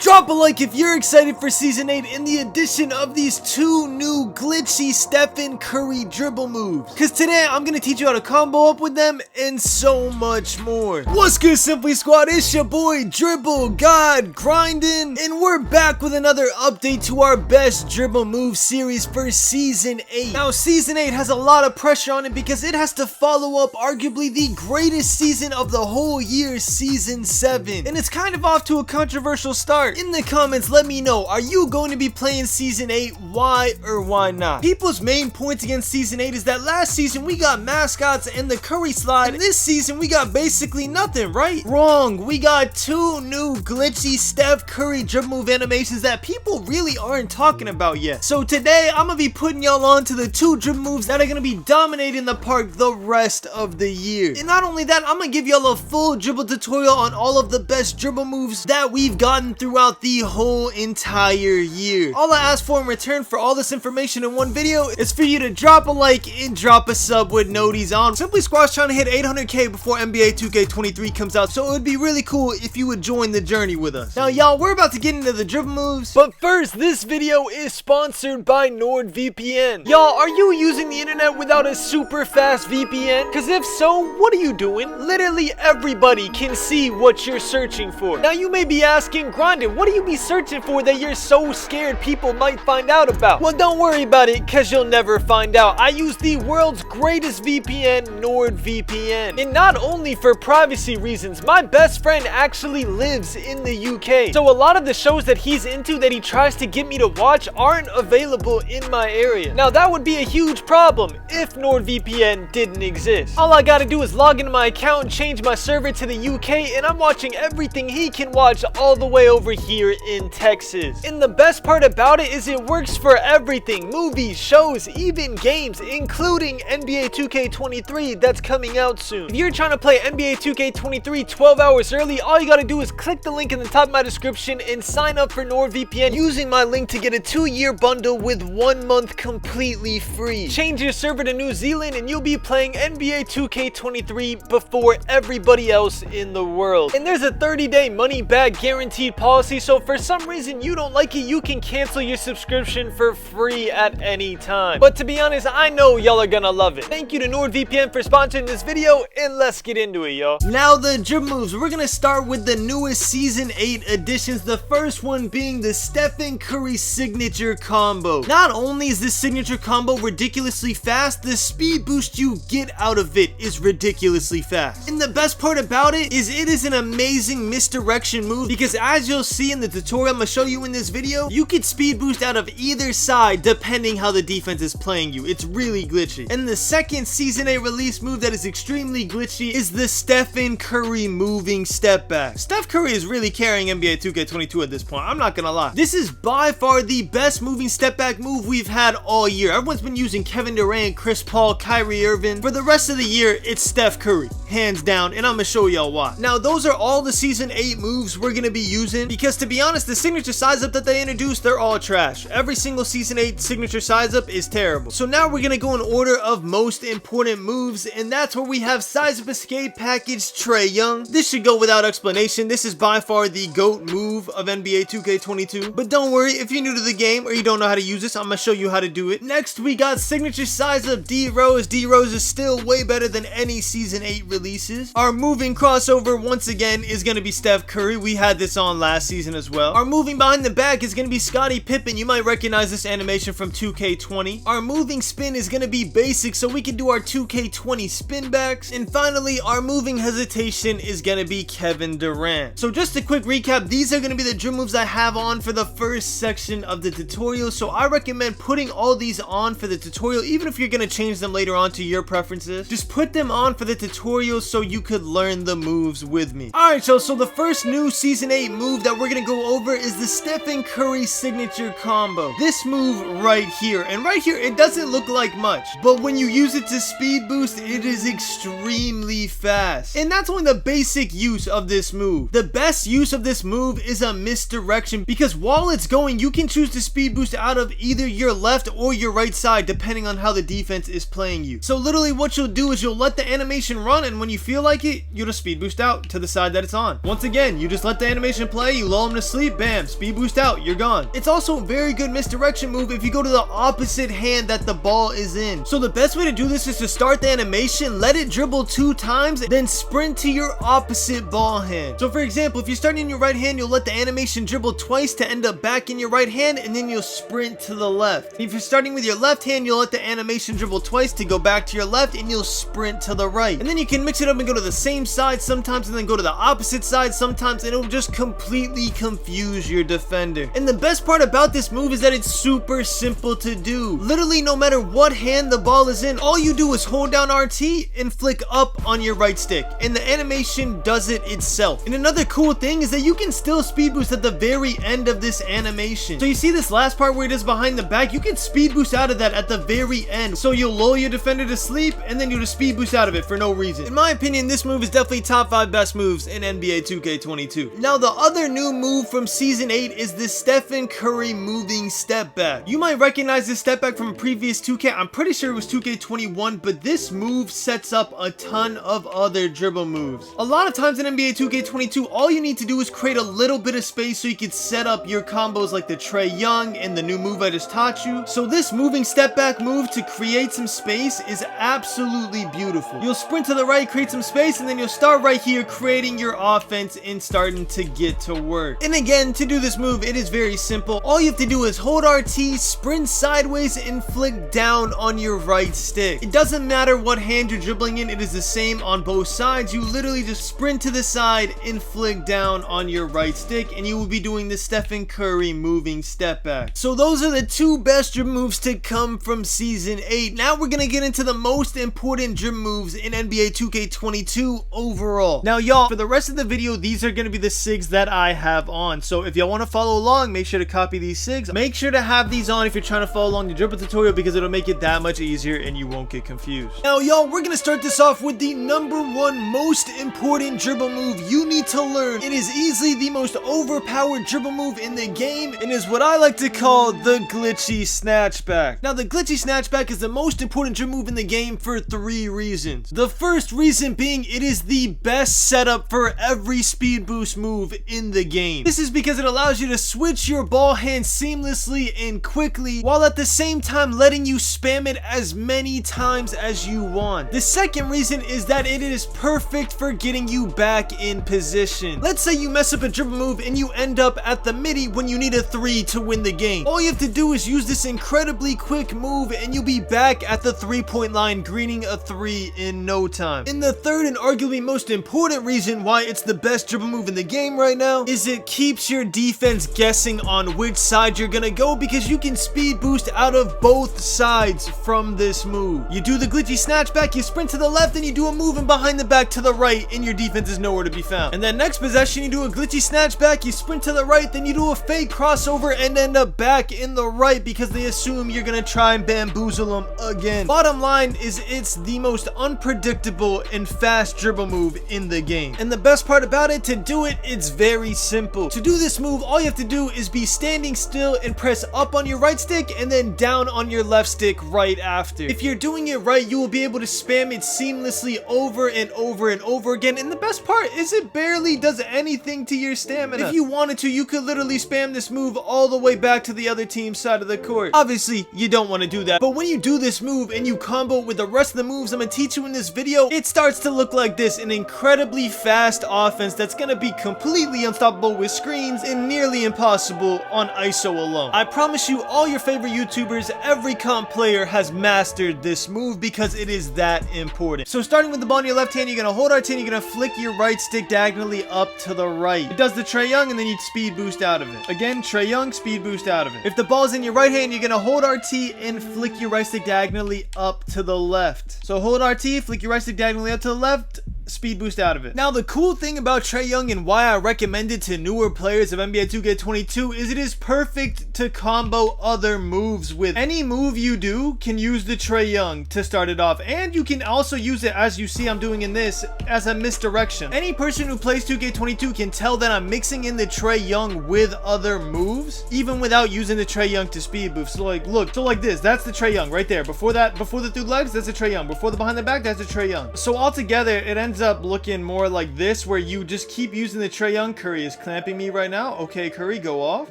Drop a like if you're excited for Season 8 in the addition of these two new glitchy Stephen Curry dribble moves. Cause today I'm gonna teach you how to combo up with them and so much more. What's good, Simply Squad? It's your boy Dribble God grinding, and we're back with another update to our best dribble move series for Season 8. Now Season 8 has a lot of pressure on it because it has to follow up arguably the greatest season of the whole year, Season 7. And it's kind of off to a controversial start. In the comments, let me know, are you going to be playing Season 8? Why or why not? People's main points against Season 8 is that last season we got mascots and the Curry slide, and this season we got basically nothing, right? Wrong. We got two new glitchy Steph Curry dribble move animations that people really aren't talking about yet. So today I'm gonna be putting y'all on to the two dribble moves that are gonna be dominating the park the rest of the year. And not only that, I'm gonna give y'all a full dribble tutorial on all of the best dribble moves that we've gotten throughout the whole entire year. All I ask for in return for all this information in one video is for you to drop a like and drop a sub with noties on. Simply Squad's trying to hit 800k before NBA 2K23 comes out, so it would be really cool if you would join the journey with us. Now y'all, we're about to get into the dribble moves, but first, this video is sponsored by NordVPN. Y'all, are you using the internet without a super fast VPN? Cause if so, what are you doing? Literally everybody can see what you're searching for. Now you may be asking, Grindin, what do you be searching for that you're so scared people might find out about? Well, don't worry about it, cause you'll never find out. I use the world's greatest VPN, NordVPN. And not only for privacy reasons, my best friend actually lives in the UK. So a lot of the shows that he's into that he tries to get me to watch aren't available in my area. Now that would be a huge problem if NordVPN didn't exist. All I gotta do is log into my account and change my server to the UK, and I'm watching everything he can watch all the way over here in Texas. And the best part about it is it works for everything: movies, shows, even games, including NBA 2K23 that's coming out soon. If you're trying to play NBA 2K23 12 hours early, all you gotta do is click the link in the top of my description and sign up for NordVPN using my link to get a 2-year bundle with 1 month completely free. Change your server to New Zealand and you'll be playing NBA 2K23 before everybody else in the world. And there's a 30-day money back guaranteed policy, so for some reason you don't like it, you can cancel your subscription for free at any time. But to be honest, I know y'all are gonna love it. Thank you to NordVPN for sponsoring this video, and let's get into it, y'all. Now the dribble moves, we're gonna start with the newest Season 8 additions, the first one being the Stephen Curry signature combo. Not only is this signature combo ridiculously fast, the speed boost you get out of it is ridiculously fast. And the best part about it is an amazing misdirection move, because as you'll see in the tutorial I'm gonna show you in this video, you can speed boost out of either side depending how the defense is playing you. It's really glitchy. And the second Season 8 release move that is extremely glitchy is the Stephen Curry moving step back. Steph Curry is really carrying NBA 2K22 at this point, I'm not gonna lie. This is by far the best moving step back move we've had all year. Everyone's been using Kevin Durant, Chris Paul, Kyrie Irving. For the rest of the year, it's Steph Curry, hands down, and I'm gonna show y'all why. Now those are all the Season 8 moves we're gonna be using, because to be honest, the signature size up that they introduced, they're all trash. Every single Season 8 signature size up is terrible. So now we're gonna go in order of most important moves, and that's where we have size up escape package Trae Young. This should go without explanation. This is by far the GOAT move of NBA 2K22. But don't worry, if you're new to the game or you don't know how to use this, I'm gonna show you how to do it. Next, we got signature size up D Rose. D Rose is still way better than any Season 8 releases. Our moving crossover once again is gonna be Steph Curry. We had this on last season as well. Our moving behind the back is gonna be Scottie Pippen. You might recognize this animation from 2K20. Our moving spin is gonna be basic, so we can do our 2K20 spin backs. And finally, our moving hesitation is gonna be Kevin Durant. So just a quick recap, these are gonna be the dribble moves I have on for the first section of the tutorial. So I recommend putting all these on for the tutorial, even if you're gonna change them later on to your preferences. Just put them on for the tutorial so you could learn the moves with me. Alright, so the first new Season 8 move that we're gonna go over is the Stephen Curry signature combo. This move right here, and right here it doesn't look like much, but when you use it to speed boost, it is extremely fast. And that's only the basic use of this move. The best use of this move is a misdirection, because while it's going, you can choose to speed boost out of either your left or your right side depending on how the defense is playing you. So literally what you'll do is you'll let the animation run, and when you feel like it, you'll just speed boost out to the side that it's on. Once again, you just let the animation play, you lull them to sleep, bam, speed boost out, you're gone. It's also a very good misdirection move if you go to the opposite hand that the ball is in. So the best way to do this is to start the animation, let it dribble 2 times, then sprint to your opposite ball hand. So for example, if you're starting in your right hand, you'll let the animation dribble twice to end up back in your right hand, and then you'll sprint to the left. If you're starting with your left hand, you'll let the animation dribble twice to go back to your left, and you'll sprint to the right. And then you can mix it up and go to the same side sometimes, and then go to the opposite side sometimes, and it'll just completely confuse your defender. And the best part about this move is that it's super simple to do. Literally, no matter what hand the ball is in, all you do is hold down RT and flick up on your right stick, and the animation does it itself. And another cool thing is that you can still speed boost at the very end of this animation. So you see this last part where it is behind the back, you can speed boost out of that at the very end. So you'll lull your defender to sleep, and then you just speed boost out of it for no reason. In my opinion, this move is definitely top 5 best moves in NBA 2K22. Now the other new move from Season 8 is the Stephen Curry moving step back. You might recognize this step back from a previous 2K, I'm pretty sure it was 2K21, but this move sets up a ton of other dribble moves. A lot of times in NBA 2K22, all you need to do is create a little bit of space so you can set up your combos like the Trae Young and the new move I just taught you. So this moving step back move to create some space is absolutely beautiful. You'll sprint to the right, create some space, and then you'll start right here creating your offense and starting to get to work. And again, to do this move, it is very simple. All you have to do is hold RT, sprint sideways, and flick down on your right stick. It doesn't matter what hand you're dribbling in, it is the same on both sides. You literally just sprint to the side and flick down on your right stick, and you will be doing the Stephen Curry moving step back. So those are the 2 best dribble moves to come from Season 8. Now we're gonna get into the most important dribble moves in NBA 2K22 overall. Now y'all, for the rest of the video, these are gonna be the SIGs that I have on. So if y'all wanna follow along, make sure to copy these SIGs. Make sure to have these on if you're trying to follow along the dribble tutorial, because it'll make it that much easier and you won't get confused. Now y'all, we're gonna start this off with the #1 most important dribble move you need to learn. It is easily the most overpowered dribble move in the game, and is what I like to call the glitchy snatchback. Now the glitchy snatchback is the most important dribble move in the game for 3 reasons. The first reason being it is the best setup for every speed boost move in the game. This is because it allows you to switch your ball hand seamlessly and quickly, while at the same time letting you spam it as many times as you want. The second reason is that it is perfect for getting you back in position. Let's say you mess up a dribble move and you end up at the midi when you need a 3 to win the game. All you have to do is use this incredibly quick move, and you'll be back at the 3-point line greeting a 3 in no time. And the third and arguably most important reason why it's the best dribble move in the game right now is it keeps your defense guessing on which side you're gonna go, because you can speed boost out of both sides from this move. You do the glitchy snatchback, you sprint to the left, and you do a move and behind the back to the right, and your defense is nowhere to be found. And then next possession, you do a glitchy snatchback, you sprint to the right, then you do a fake crossover and end up back in the right because they assume you're gonna try and bamboozle them again. Bottom line is it's the most unpredictable and fast dribble move in the game. And the best part about it, to do it, it's very simple. To do this move, all you have to do is be standing still and press up on your right stick and then down on your left stick right after. If you're doing it right, you will be able to spam it seamlessly over and over and over again. And the best part is it barely does anything to your stamina. If you wanted to, you could literally spam this move all the way back to the other team's side of the court. Obviously, you don't want to do that, but when you do this move and you combo with the rest of the moves I'm gonna teach you in this video, it starts to look like this: an incredibly fast offense that's gonna be completely unstoppable with screens and nearly impossible on ISO alone. I promise you, all your favorite YouTubers, every comp player has mastered this move because it is that important. So starting with the ball in your left hand, you're gonna hold RT and you're gonna flick your right stick diagonally up to the right. It does the Trae Young, and then you speed boost out of it. Again, Trae Young, speed boost out of it. If the ball's in your right hand, you're gonna hold RT and flick your right stick diagonally up to the left. So hold RT, flick your right stick diagonally up to the left, speed boost out of it. Now, the cool thing about Trae Young and why I recommend it to newer players of NBA 2K22 is it is perfect to combo other moves with. Any move you do can use the Trae Young to start it off, and you can also use it, as you see I'm doing in this, as a misdirection. Any person who plays 2K22 can tell that I'm mixing in the Trae Young with other moves, even without using the Trae Young to speed boost. So like, look, so like this, that's the Trae Young right there. Before that, before the through legs, that's the Trae Young. Before the behind the back, that's the Trae Young. So altogether, it ends up looking more like this, where you just keep using the Trae Young. Curry is clamping me right now. Okay, Curry, go off.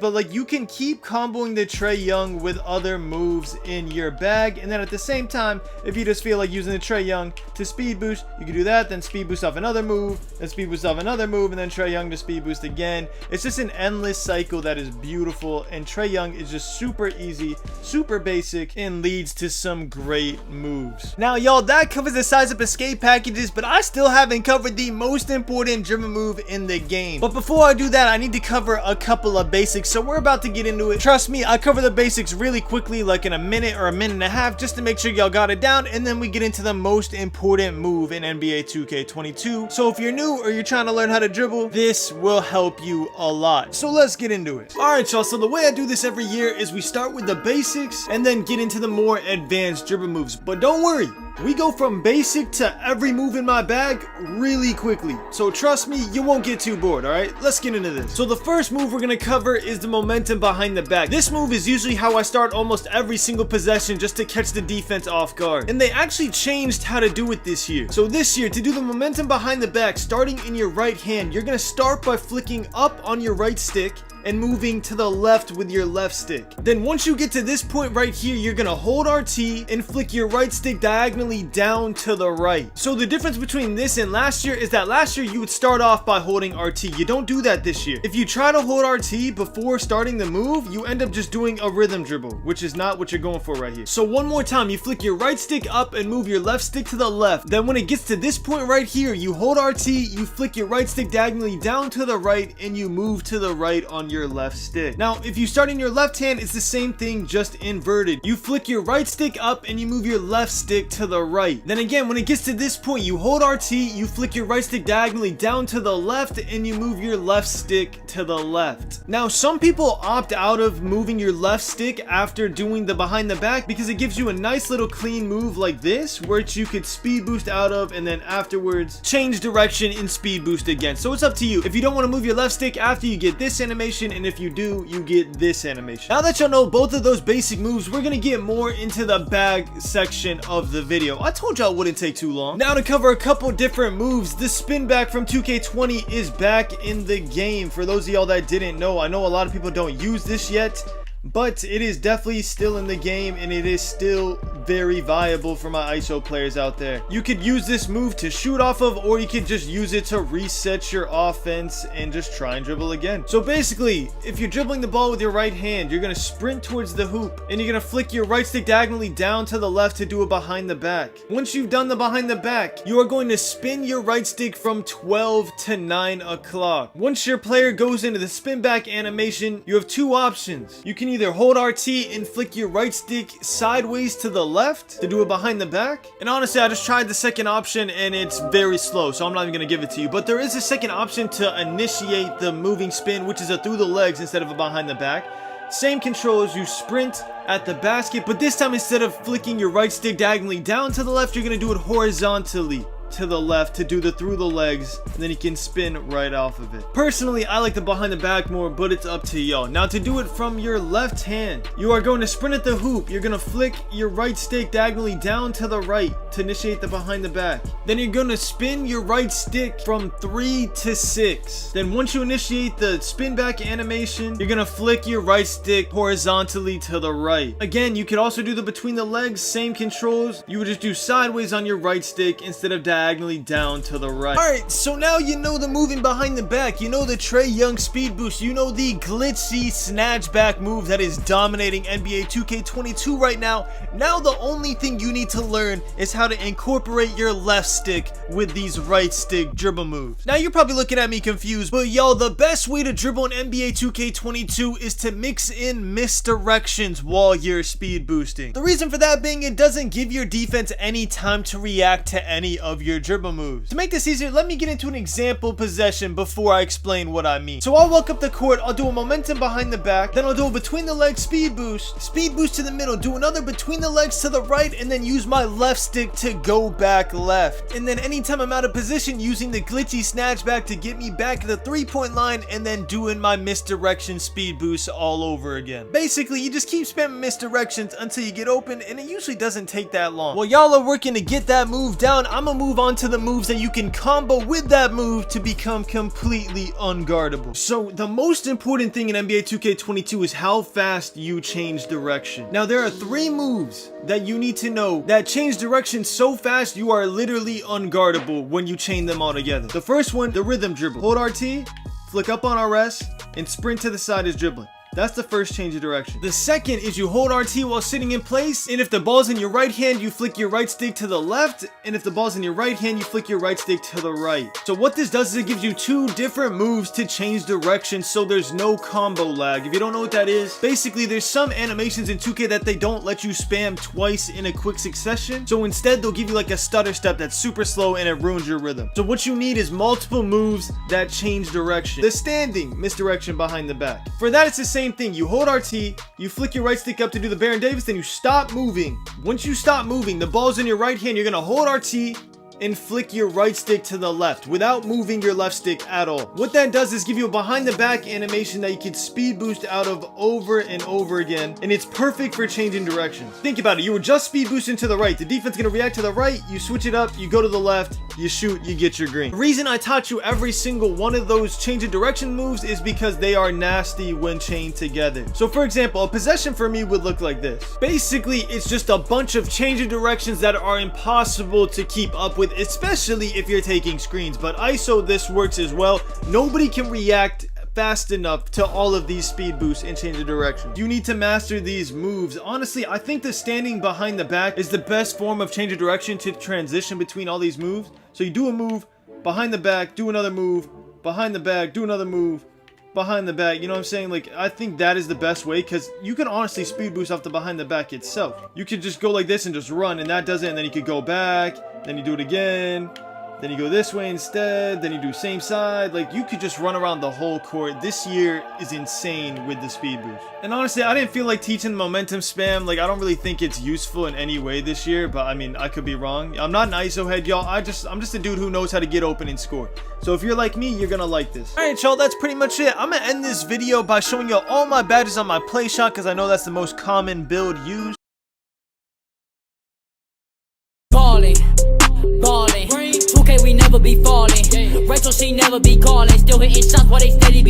But like, you can keep comboing the Trae Young with other moves in your bag, and then at the same time, if you just feel like using the Trae Young to speed boost, you can do that, then speed boost off another move, then speed boost off another move, and then Trae Young to speed boost again. It's just an endless cycle that is beautiful, and Trae Young is just super easy, super basic, and leads to some great moves. Now, y'all, that covers the size up escape packages, but I still haven't covered the most important dribble move in the game. But before I do that, I need to cover a couple of basics, so we're about to get into it. Trust me, I cover the basics really quickly, like in a minute or a minute and a half, just to make sure y'all got it down, and then we get into the most important move in NBA 2K22. So if you're new or you're trying to learn how to dribble, this will help you a lot. So let's get into it. Alright, y'all, so the way I do this every year is we start with the basics and then get into the more advanced dribble moves. But don't worry, we go from basic to every move in my bag really quickly. So trust me, you won't get too bored, alright? Let's get into this. So the first move we're going to cover is the momentum behind the back. This move is usually how I start almost every single possession just to catch the defense off guard. And they actually changed how to do it this year. So this year, to do the momentum behind the back, starting in your right hand, you're going to start by flicking up on your right stick and moving to the left with your left stick. Then once you get to this point right here, you're gonna hold RT and flick your right stick diagonally down to the right. So the difference between this and last year is that last year you would start off by holding RT. You don't do that this year. If you try to hold RT before starting the move, you end up just doing a rhythm dribble, which is not what you're going for right here. So one more time, you flick your right stick up and move your left stick to the left. Then when it gets to this point right here, you hold RT, you flick your right stick diagonally down to the right, and you move to the right on your left stick. Now, if you start in your left hand, it's the same thing, just inverted. You flick your right stick up and you move your left stick to the right. Then again, when it gets to this point, you hold RT, you flick your right stick diagonally down to the left, and you move your left stick to the left. Now, some people opt out of moving your left stick after doing the behind the back because it gives you a nice little clean move like this, which you could speed boost out of and then afterwards change direction and speed boost again. So it's up to you. If you don't want to move your left stick after you get this animation, and if you do, you get this animation. Now that y'all know both of those basic moves, we're gonna get more into the bag section of the video. I told y'all it wouldn't take too long. Now to cover a couple different moves, the spin back from 2K20 is back in the game. For those of y'all that didn't know, I know a lot of people don't use this yet, but it is definitely still in the game, and it is still very viable for my ISO players out there. You could use this move to shoot off of, or you could just use it to reset your offense and just try and dribble again. So basically, if you're dribbling the ball with your right hand, you're going to sprint towards the hoop, and you're going to flick your right stick diagonally down to the left to do a behind the back. Once you've done the behind the back, you are going to spin your right stick from 12 to 9 o'clock. Once your player goes into the spin back animation, you have two options. You can either hold RT and flick your right stick sideways to the left to do it behind the back. And honestly, I just tried the second option and it's very slow, so I'm not even going to give it to you. But there is a second option to initiate the moving spin, which is a through the legs instead of a behind the back. Same controls, you sprint at the basket, but this time instead of flicking your right stick diagonally down to the left, you're going to do it horizontally to the left to do the through the legs, and then you can spin right off of it. Personally, I like the behind the back more, but it's up to y'all. Now to do it from your left hand, you are going to sprint at the hoop. You're going to flick your right stick diagonally down to the right to initiate the behind the back. Then you're going to spin your right stick from 3 to 6. Then once you initiate the spin back animation, you're going to flick your right stick horizontally to the right. Again, you could also do the between the legs, same controls. You would just do sideways on your right stick instead of diagonally down to the right. Alright, so now you know the moving behind the back, you know the Trae Young speed boost, you know the glitchy snatch back move that is dominating NBA 2K22 right now. Now the only thing you need to learn is how how to incorporate your left stick with these right stick dribble moves. Now you're probably looking at me confused, but y'all, the best way to dribble in NBA 2K22 is to mix in misdirections while you're speed boosting. The reason for that being, it doesn't give your defense any time to react to any of your dribble moves. To make this easier, let me get into an example possession before I explain what I mean. So I'll walk up the court, I'll do a momentum behind the back, then I'll do a between the legs speed boost to the middle, do another between the legs to the right, and then use my left stick to go back left. And then anytime I'm out of position, using the glitchy snatch back to get me back to the 3-point line, and then doing my misdirection speed boost all over again. Basically, you just keep spamming misdirections until you get open, and it usually doesn't take that long. While y'all are working to get that move down, I'm gonna move on to the moves that you can combo with that move to become completely unguardable. So the most important thing in NBA 2K22 is how fast you change direction. Now there are 3 moves that you need to know that change direction so fast you are literally unguardable when you chain them all together. The first one, the rhythm dribble. Hold RT, flick up on RS, and sprint to the side is dribbling. That's the first change of direction. The second is you hold RT while sitting in place, and if the ball's in your right hand, you flick your right stick to the left, and if the ball's in your right hand, you flick your right stick to the right. So what this does is it gives you 2 different moves to change direction, so there's no combo lag. If you don't know what that is, basically there's some animations in 2K that they don't let you spam twice in a quick succession, so instead they'll give you like a stutter step that's super slow and it ruins your rhythm. So what you need is multiple moves that change direction. The standing misdirection behind the back. For that, it's the same thing. You hold RT, you flick your right stick up to do the Baron Davis, then you stop moving. Once you stop moving, the ball's in your right hand, you're gonna hold RT and flick your right stick to the left without moving your left stick at all. What that does is give you a behind the back animation that you can speed boost out of over and over again, and it's perfect for changing directions. Think about it, you were just speed boosting to the right, the defense gonna react to the right, you switch it up, you go to the left, you shoot, you get your green. The reason I taught you every single one of those change of direction moves is because they are nasty when chained together. So for example, a possession for me would look like this. Basically, it's just a bunch of change of directions that are impossible to keep up with, especially if you're taking screens. But ISO, this works as well. Nobody can react fast enough to all of these speed boosts and change of direction. You need to master these moves. Honestly, I think the standing behind the back is the best form of change of direction to transition between all these moves. So you do a move, behind the back, do another move, behind the back, do another move, behind the back. You know what I'm saying? Like, I think that is the best way, because you can honestly speed boost off the behind the back itself. You could just go like this and just run, and that does it, and then you could go back, then you do it again, then you go this way instead, then you do same side. Like, you could just run around the whole court. This year is insane with the speed boost. And honestly, I didn't feel like teaching momentum spam. Like, I don't really think it's useful in any way this year, but I mean, I could be wrong. I'm not an ISO head, y'all. I'm just a dude who knows how to get open and score. So if you're like me, you're gonna like this. Alright, y'all, that's pretty much it. I'm gonna end this video by showing y'all all my badges on my play shot, because I know that's the most common build used. Ballin', 2K we never be falling. Rachel she never be calling. Still hitting shots while they steady be